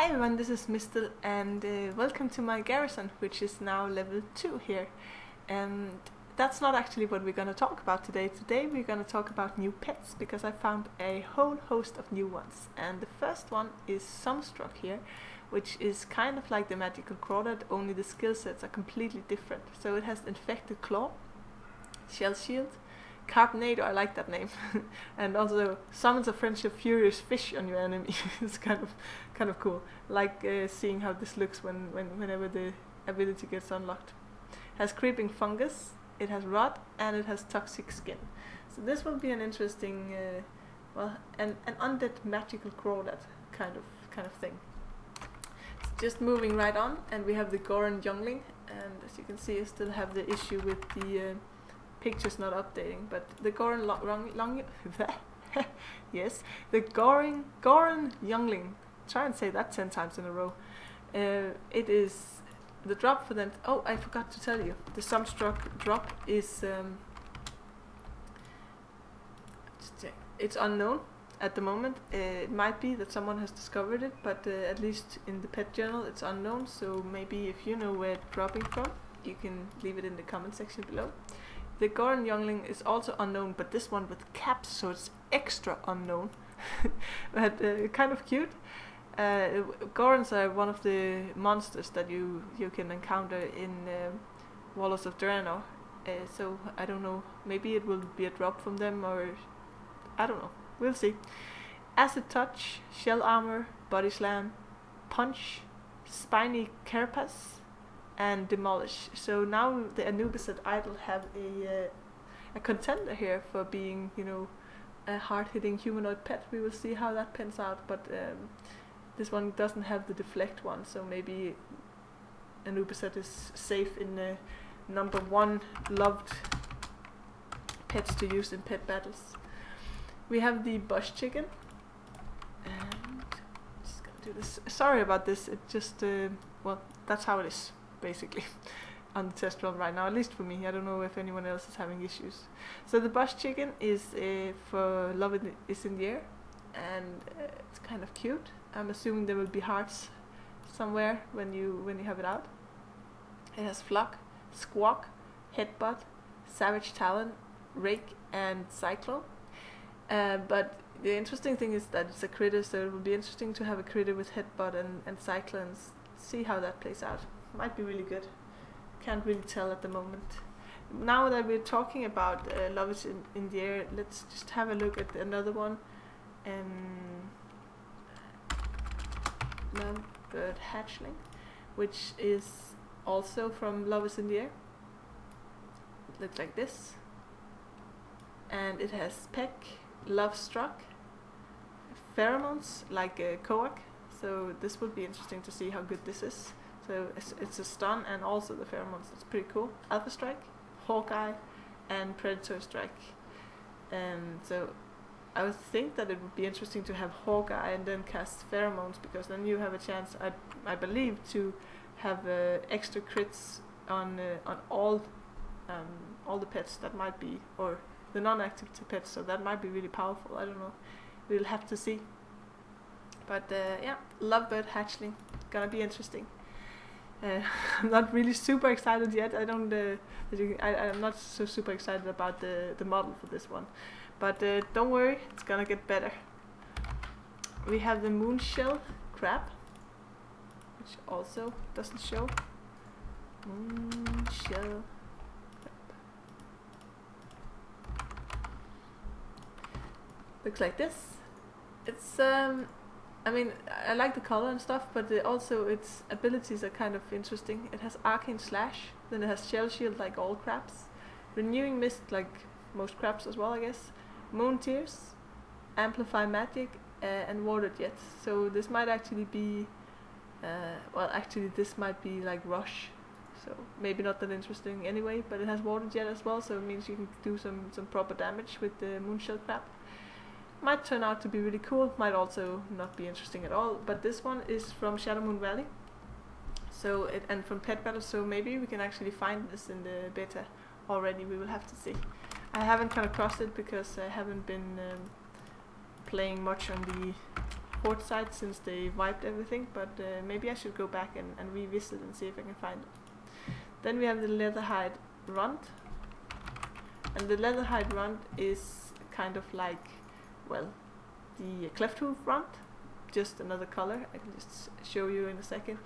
Hi everyone, this is Mistels and welcome to my garrison, which is now level 2 here. And that's not actually what we're going to talk about today. Today we're going to talk about new pets, because I found a whole host of new ones. And the first one is Sunstruck here, which is kind of like the magical crawdad, only the skill sets are completely different. So it has Infected Claw, Shell Shield, Carbonator, I like that name, and also summons a friendship furious fish on your enemy. It's kind of cool. Like seeing how this looks whenever the ability gets unlocked. Has creeping fungus, it has rot, and it has toxic skin. So this will be an interesting, well, an undead magical crawdad kind of thing. So just moving right on, and we have the Goron youngling, and as you can see, I still have the issue with the pictures not updating, but the Goron yes, the Goron youngling. Try and say that 10 times in a row. It is the drop for them. Oh, I forgot to tell you, the Sunstruck drop is it's unknown at the moment. It might be that someone has discovered it, but at least in the pet journal it's unknown. So maybe if you know where it's dropping from, you can leave it in the comment section below. The Goron youngling is also unknown, but this one with caps, so it's extra unknown. But kind of cute. Gorons are one of the monsters that you can encounter in Warlords of Draenor. So I don't know, maybe it will be a drop from them, or I don't know. We'll see. Acid Touch, Shell Armor, Body Slam, Punch, Spiny Carapace, and Demolish. So now the Anubis at Idle have a contender here for being, you know, a hard-hitting humanoid pet. We will see how that pans out, but this one doesn't have the deflect one, so maybe Anubis is safe in #1 loved pets to use in pet battles. We have the Bush Chicken, and I'm just gonna do this. Sorry about this. It just well, that's how it is, basically, on the test run right now, at least for me. I don't know if anyone else is having issues. So the Bush Chicken is for Love is in the Air, and it's kind of cute. I'm assuming there will be hearts somewhere when you have it out. It has Flock, Squawk, Headbutt, Savage Talon, Rake, and Cyclone. But the interesting thing is that it's a critter, so it will be interesting to have a critter with Headbutt and Cyclones. See how that plays out. Might be really good. Can't really tell at the moment. Now that we're talking about Love is in the Air, let's just have a look at another one. Lovebird Hatchling, which is also from Love is in the Air. It looks like this. And it has Peck, Love Struck, pheromones like Coac. So this would be interesting to see how good this is. So it's a stun and also the pheromones. It's pretty cool. Alpha Strike, Hawkeye, and Predator Strike. And so I would think that it would be interesting to have Hawkeye and then cast pheromones, because then you have a chance, I believe, to have extra crits on all the pets that might be, or the non-active pets. So that might be really powerful. I don't know. We'll have to see. But yeah, Lovebird Hatchling, gonna be interesting. I'm not really super excited yet. I'm not so super excited about the model for this one, but don't worry, it's gonna get better. We have the Moonshell Crab, which also doesn't show. Moonshell Crab looks like this. It's I mean, I like the color and stuff, but also its abilities are kind of interesting. It has Arcane Slash, then it has Shell Shield like all crabs, Renewing Mist like most crabs as well, I guess, Moon Tears, Amplify Magic, and Water Jet. So this might actually be, well, actually this might be like Rush, so maybe not that interesting anyway, but it has Water Jet as well, so it means you can do some proper damage with the Moonshell Crab. Might turn out to be really cool, might also not be interesting at all, but this one is from Shadowmoon Valley, so and from Pet Battle, so maybe we can actually find this in the beta already. We will have to see. I haven't come across it because I haven't been playing much on the Horde side since they wiped everything, but maybe I should go back and revisit and see if I can find it. Then we have the Leatherhide Runt, and the Leatherhide Runt is kind of like, well, the Cleft Hoof Runt, just another color. I can just show you in a second.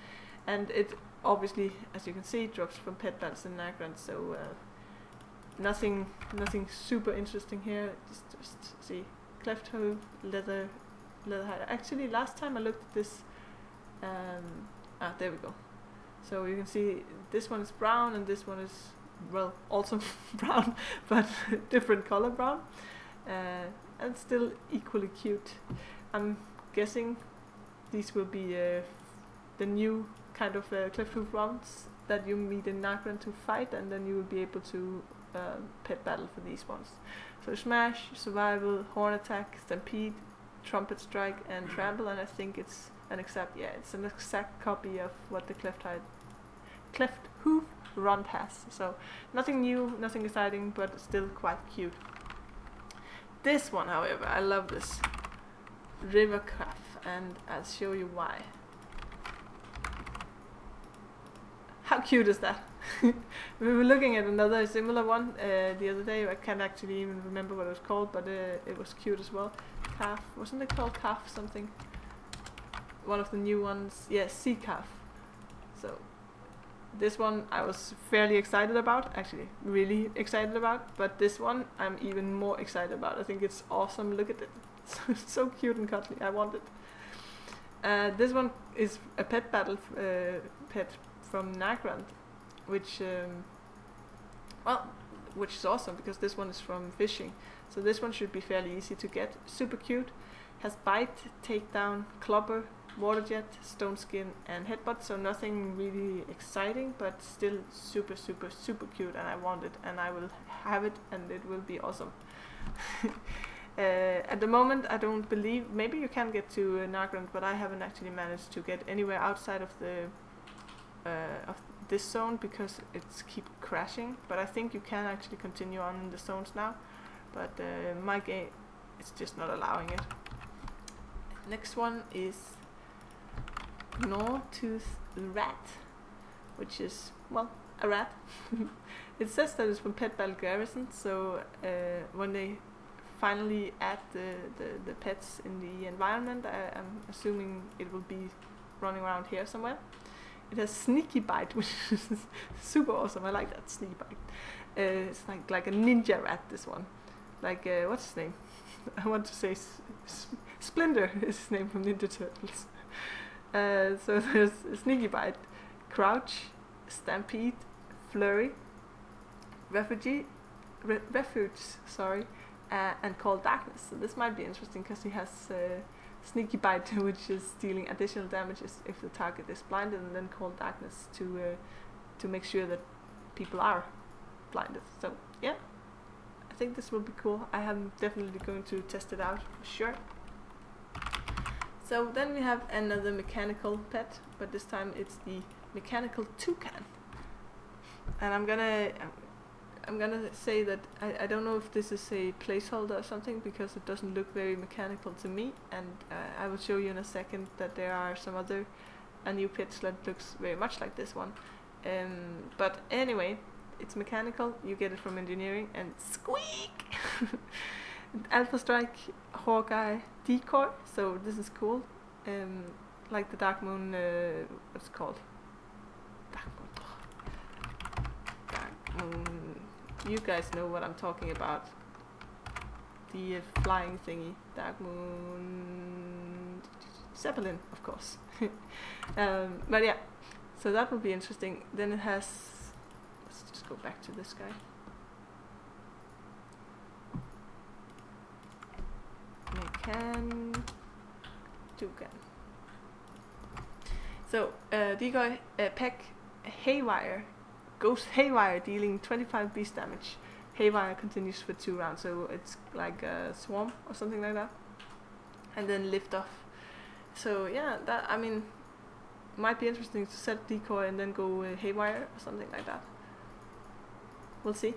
And it obviously, as you can see, drops from pet battles in Nagrand, so nothing super interesting here. Just see, Cleft Hoof, Leatherhide. Actually, last time I looked at this, there we go. So you can see this one is brown and this one is, well, also brown, but different color brown, and still equally cute. I'm guessing these will be the new kind of Cleft Hoof rounds that you meet in Nagrand to fight, and then you will be able to pet battle for these ones. So Smash, Survival, Horn Attack, Stampede, Trumpet Strike, and Trample, and I think it's an exact copy of what the Cleft Hoof Runt has. So nothing new, nothing exciting, but still quite cute. This one, however, I love this Ravager, and I'll show you why. How cute is that? We were looking at another similar one the other day. I can't actually even remember what it was called, but it was cute as well. Calf, wasn't it called Calf something? One of the new ones, yes, Sea Calf. So this one I was fairly excited about, actually really excited about, but this one I'm even more excited about. I think it's awesome. Look at it, it's so cute and cuddly. I want it. This one is a pet battle pet from Nagrand, which which is awesome because this one is from fishing. So this one should be fairly easy to get. Super cute. Has bite, takedown, clobber, water jet, stone skin, and headbutt. So nothing really exciting, but still super cute, and I want it, and I will have it, and it will be awesome. At the moment, I don't believe, maybe you can get to Nagrand, but I haven't actually managed to get anywhere outside of the of this zone because it's keep crashing. But I think you can actually continue on in the zones now, but my game is just not allowing it. Next one is Gnawtooth Rat, which is, well, a rat. It says that it's from Pet Battle Garrison, so when they finally add the pets in the environment, I'm assuming it will be running around here somewhere. It has Sneaky Bite, which is super awesome. I like that, Sneaky Bite. It's like a ninja rat, this one. Like, what's his name? I want to say Splinter is his name from Ninja Turtles. So there's Sneaky Bite, Crouch, Stampede, Flurry, Refuge, and Call Darkness. So this might be interesting because he has Sneaky Bite, which is dealing additional damages if the target is blinded, and then Call Darkness to make sure that people are blinded. So yeah, I think this will be cool. I am definitely going to test it out for sure. So then we have another mechanical pet, but this time it's the mechanical toucan. And I'm gonna say that I don't know if this is a placeholder or something, because it doesn't look very mechanical to me, and I will show you in a second that there are some other new pets that looks very much like this one. But anyway, it's mechanical. You get it from engineering, and squeak. Alpha Strike, Hawkeye, Decoy. So this is cool. Like the Dark Moon. What's it called? Dark Moon. You guys know what I'm talking about. The flying thingy. Dark Moon. Zeppelin, of course. But yeah, so that will be interesting. Then it has. Let's just go back to this guy. Toucan. So Decoy Peck Haywire goes haywire, dealing 25 beast damage. Haywire continues for 2 rounds, so it's like a swarm or something like that. And then lift off. So yeah, that, I mean, might be interesting to set Decoy and then go haywire or something like that. We'll see.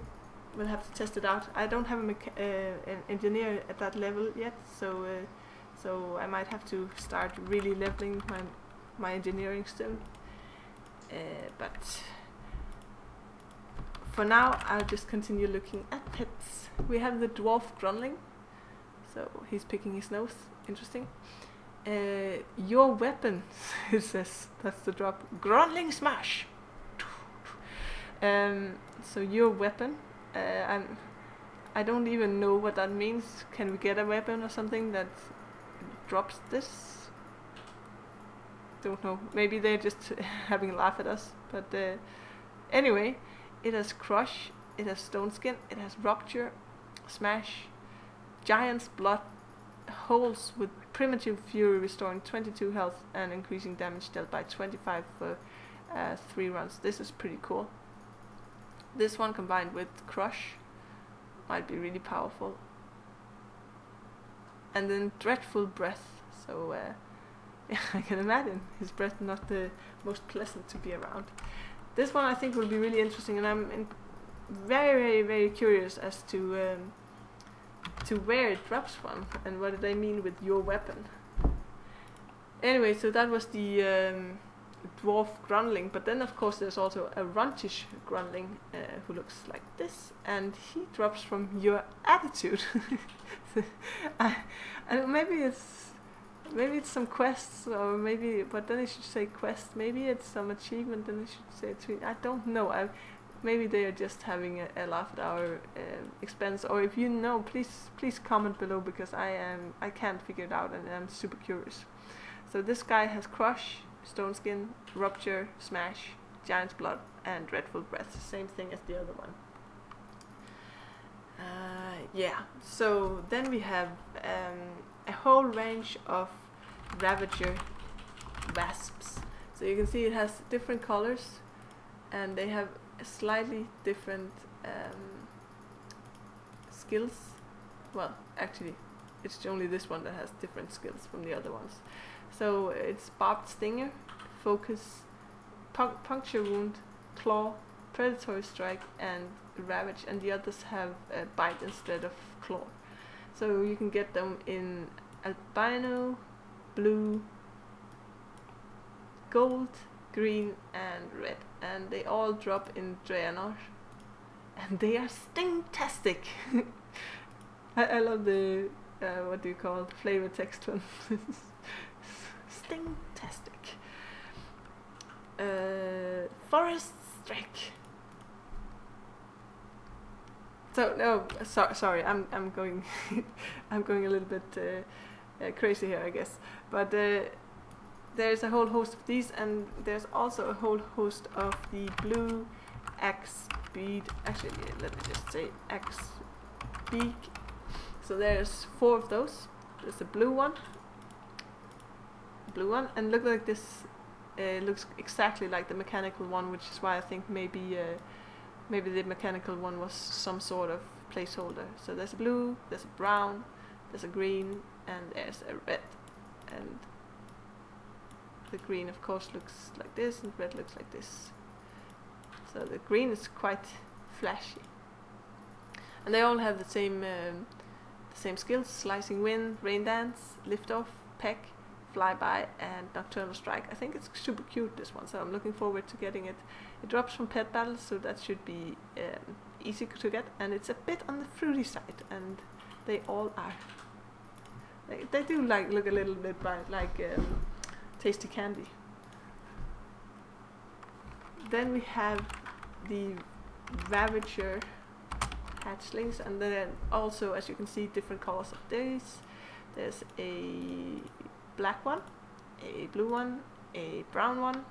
We'll have to test it out. I don't have an engineer at that level yet, so so I might have to start really leveling my engineering soon. But for now, I'll just continue looking at pets. We have the dwarf Grunling, so he's picking his nose. Interesting. Your weapon, it says, that's the drop. Grunling smash. So your weapon, I don't even know what that means. Can we get a weapon or something that drops this? Don't know. Maybe they're just having a laugh at us. But anyway, it has crush, it has stone skin, it has rupture, smash, giant's blood, holes with primitive fury, restoring 22 health and increasing damage dealt by 25 for 3 runs. This is pretty cool. This one combined with crush might be really powerful. And then dreadful breath. So yeah, I can imagine his breath not the most pleasant to be around. This one I think will be really interesting, and I'm very curious as to where it drops from and what they mean with your weapon. Anyway, so that was the dwarf Grunling, but then of course there's also a runtish Grunling who looks like this, and he drops from your attitude. And maybe it's some quests, or maybe, but then it should say quest. Maybe it's some achievement, then it should say tweet. I don't know. Maybe they are just having a laugh at our expense. Or if you know, please comment below, because I can't figure it out, and I'm super curious. So this guy has crush, stone skin, rupture, smash, giant's blood, and dreadful breath. Same thing as the other one. Yeah. So then we have a whole range of Ravager wasps. So you can see it has different colors, and they have slightly different skills. Well, actually, it's only this one that has different skills from the other ones. So it's barbed stinger, focus, puncture wound, claw, predatory strike, and ravage, and the others have bite instead of claw. So you can get them in albino, blue, gold, green, and red, and they all drop in Draenor, and they are sting-tastic. I love the what do you call it? Flavor text one. Sting-tastic. Forest strike. So no, sorry, I'm going I'm going a little bit crazy here, I guess. But there's a whole host of these, and there's also a whole host of the blue axe bead. Actually, let me just say axe beak. So there's 4 of those. There's a blue one, and look like this. Looks exactly like the mechanical one, which is why I think maybe the mechanical one was some sort of placeholder. So there's a blue, there's a brown, there's a green, and there's a red. And the green of course looks like this, and red looks like this. So the green is quite flashy. And they all have the same skills: slicing wind, rain dance, lift off, peck, flyby, and nocturnal strike. I think it's super cute, this one, so I'm looking forward to getting it. It drops from pet battles, so that should be easy to get, and it's a bit on the fruity side, and they all are. They do look a little bit like tasty candy. Then we have the Ravager hatchlings, and then also, as you can see, different colors of these. There's a black one, a blue one, a brown one,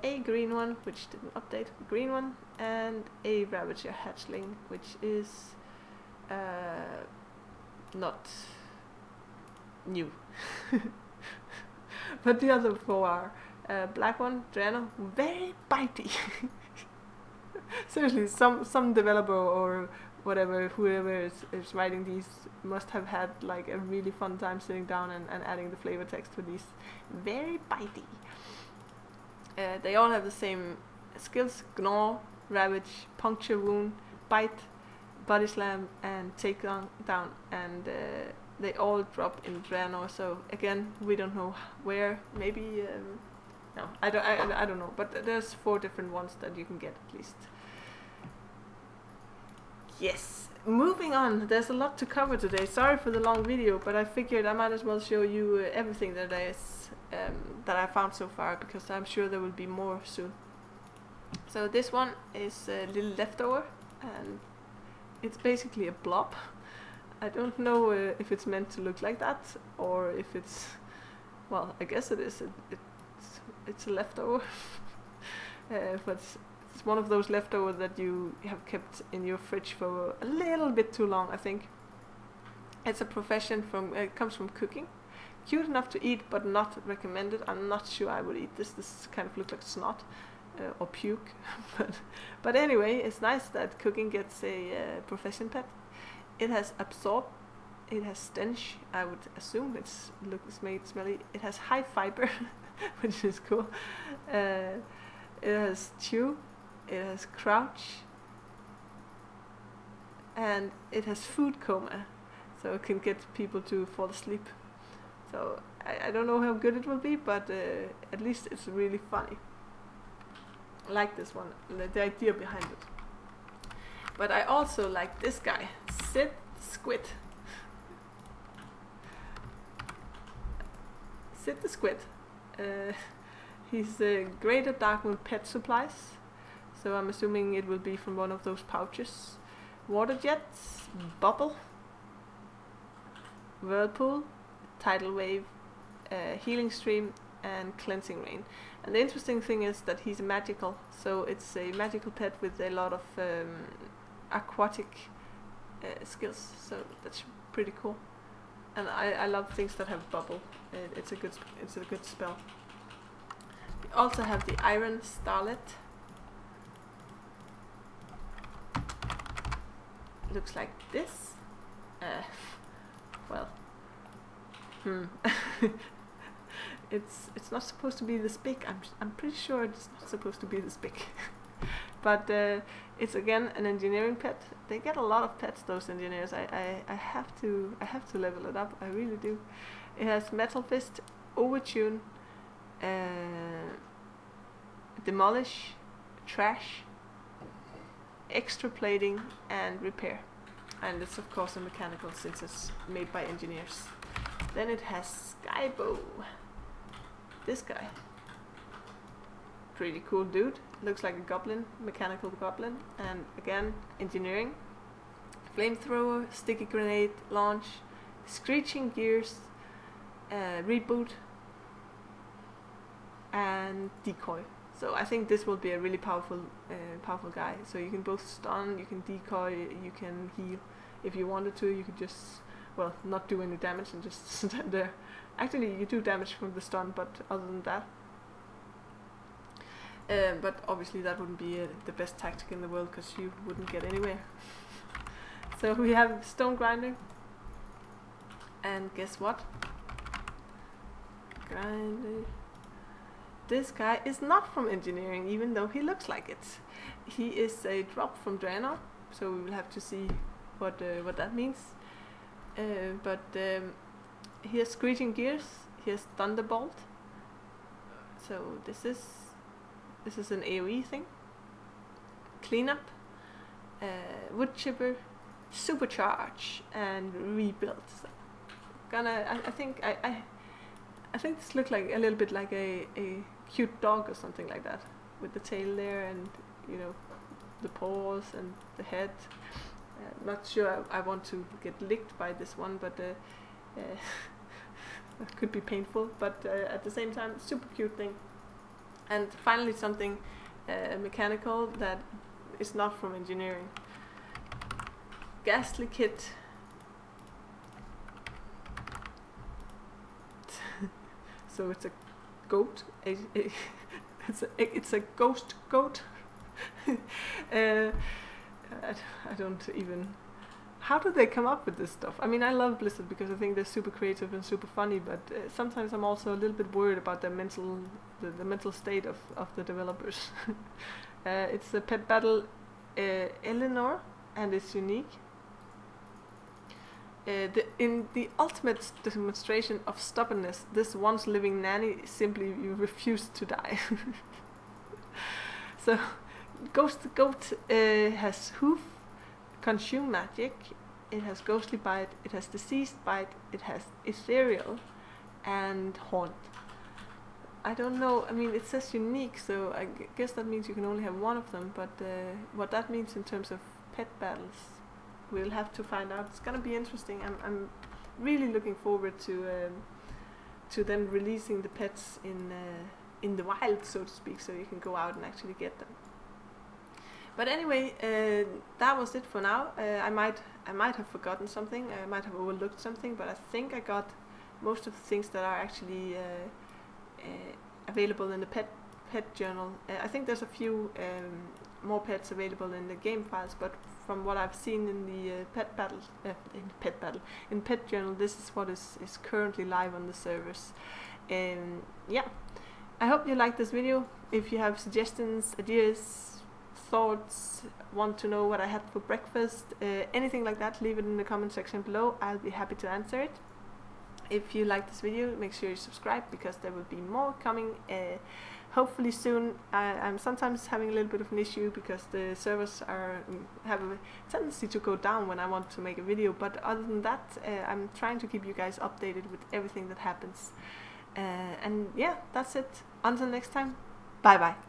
a green one, which didn't update, a green one, and a Ravager hatchling, which is not new. But the other 4 are black one, Draenor, very bitey. Seriously, some developer or whatever, whoever is writing these must have had like a really fun time sitting down and adding the flavor text for these. Very bitey. They all have the same skills: gnaw, ravage, puncture wound, bite, body slam, and take down. And they all drop in Draenor. So again, we don't know where. Maybe no, I don't know. But there's 4 different ones that you can get at least. Yes. Moving on. There's a lot to cover today. Sorry for the long video, but I figured I might as well show you everything that is that I found so far, because I'm sure there will be more soon. So this one is a little leftover, and it's basically a blob. I don't know if it's meant to look like that, or if it's, well, I guess it is. It's a leftover, but it's one of those leftovers that you have kept in your fridge for a little bit too long, I think. It's a profession from, it comes from cooking. Cute enough to eat, but not recommended. I'm not sure I would eat this. This kind of looks like snot or puke. but anyway, it's nice that cooking gets a profession pet. It has absorb. It has stench. I would assume it's made smelly. It has high fiber, which is cool. It has chew. It has crouch. And it has food coma, so it can get people to fall asleep. So I don't know how good it will be, but at least it's really funny. I like this one, the idea behind it. But I also like this guy, Squid. Sid the Squid. He's great at Darkmoon pet supplies, so I'm assuming it will be from one of those pouches. Water jets, bubble, whirlpool, tidal wave, healing stream, and cleansing rain. And the interesting thing is that he's magical, so it's a magical pet with a lot of aquatic skills, so that's pretty cool. And I love things that have bubble. It's a good spell. We also have the iron starlet. Looks like this. Well, it's not supposed to be this big. I'm pretty sure it's not supposed to be this big. But it's again an engineering pet. They get a lot of pets, those engineers. I have to level it up. I really do. It has metal fist, overtune, demolish, trash, extra plating, and repair. And it's of course a mechanical, since it's made by engineers. Then it has Skybow. This guy. Pretty cool dude. Looks like a goblin, mechanical goblin. And again, engineering. Flamethrower, sticky grenade, launch, screeching gears, reboot, and decoy. So I think this will be a really powerful guy. So you can both stun, you can decoy, you can heal. If you wanted to, you could just, well, not do any damage and just stand there. Actually, you do damage from the stun, but other than that. But obviously that wouldn't be the best tactic in the world, because you wouldn't get anywhere. So we have Stone Grinder. And guess what? Grinder. This guy is not from engineering, even though he looks like it. He is a drop from Draenor, so we will have to see what that means. He has screeching gears. He has thunderbolt. So this is an AOE thing. Cleanup, wood chipper, supercharge, and rebuild. So I think this looks like a little bit like a cute dog or something like that, with the tail there, and you know, the paws and the head. Not sure I want to get licked by this one, but that could be painful. But at the same time, super cute thing. And finally, something mechanical that is not from engineering. Ghastly kit. So it's a goat. It's a ghost goat. I don't even. How do they come up with this stuff? I mean, I love Blizzard because I think they're super creative and super funny, but sometimes I'm also a little bit worried about the mental state of the developers. It's a pet battle Eleanor, and it's unique. in the ultimate demonstration of stubbornness, this once living nanny simply refused to die. So, Ghost Goat has hoof, consume magic, it has ghostly bite, it has diseased bite, it has ethereal, and haunt. I don't know, I mean it says unique, so I guess that means you can only have one of them, but what that means in terms of pet battles, we'll have to find out. It's gonna be interesting. I'm really looking forward to them releasing the pets in the wild, so to speak, so you can go out and actually get them. But anyway, that was it for now. I might have forgotten something, I might have overlooked something, but I think I got most of the things that are actually available in the pet journal. I think there's a few more pets available in the game files, but from what I've seen in the pet journal, this is what is currently live on the servers. Yeah, I hope you liked this video. If you have suggestions, ideas, thoughts, want to know what I had for breakfast, anything like that, leave it in the comment section below. I'll be happy to answer it. If you like this video, make sure you subscribe, because there will be more coming hopefully soon. I'm sometimes having a little bit of an issue because the servers have a tendency to go down when I want to make a video, but other than that, I'm trying to keep you guys updated with everything that happens. And yeah, that's it. Until next time, bye bye.